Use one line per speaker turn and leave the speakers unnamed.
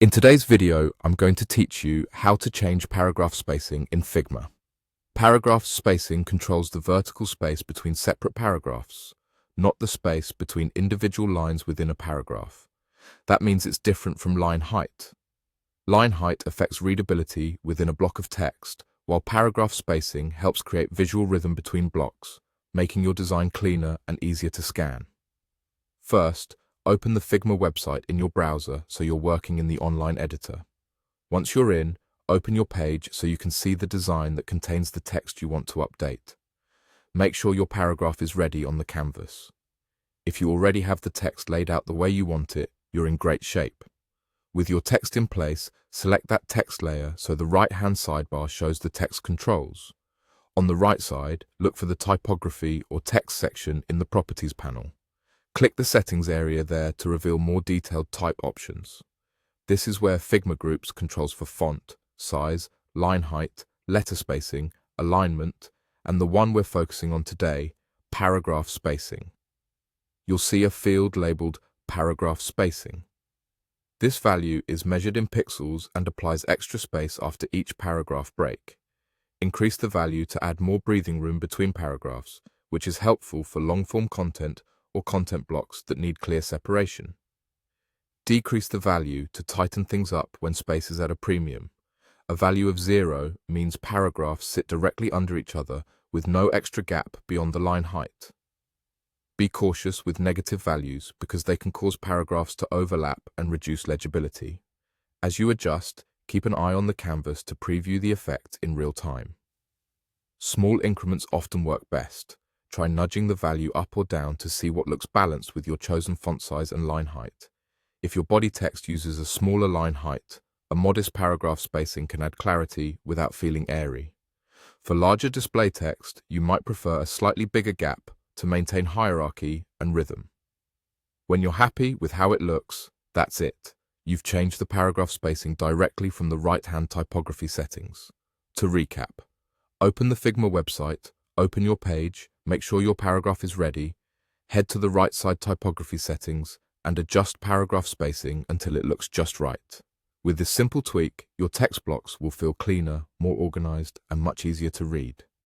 In today's video, I'm going to teach you how to change paragraph spacing in Figma. Paragraph spacing controls the vertical space between separate paragraphs, not the space between individual lines within a paragraph. That means it's different from line height. Line height affects readability within a block of text, while paragraph spacing helps create visual rhythm between blocks, making your design cleaner and easier to scan. First, open the Figma website in your browser so you're working in the online editor. Once you're in, open your page so you can see the design that contains the text you want to update. Make sure your paragraph is ready on the canvas. If you already have the text laid out the way you want it, you're in great shape. With your text in place, select that text layer so the right-hand sidebar shows the text controls. On the right side, look for the typography or text section in the Properties panel. Click the Settings area there to reveal more detailed type options. This is where Figma groups controls for font, size, line height, letter spacing, alignment, and the one we're focusing on today, paragraph spacing. You'll see a field labeled Paragraph Spacing. This value is measured in pixels and applies extra space after each paragraph break. Increase the value to add more breathing room between paragraphs, which is helpful for long-form content or content blocks that need clear separation. Decrease the value to tighten things up when space is at a premium. A value of 0 means paragraphs sit directly under each other with no extra gap beyond the line height. Be cautious with negative values because they can cause paragraphs to overlap and reduce legibility. As you adjust, keep an eye on the canvas to preview the effect in real time. Small increments often work best. Try nudging the value up or down to see what looks balanced with your chosen font size and line height. If your body text uses a smaller line height, a modest paragraph spacing can add clarity without feeling airy. For larger display text, you might prefer a slightly bigger gap to maintain hierarchy and rhythm. When you're happy with how it looks, that's it. You've changed the paragraph spacing directly from the right-hand typography settings. To recap, open the Figma website, open your page, make sure your paragraph is ready, head to the right side typography settings, and adjust paragraph spacing until it looks just right. With this simple tweak, your text blocks will feel cleaner, more organized, and much easier to read.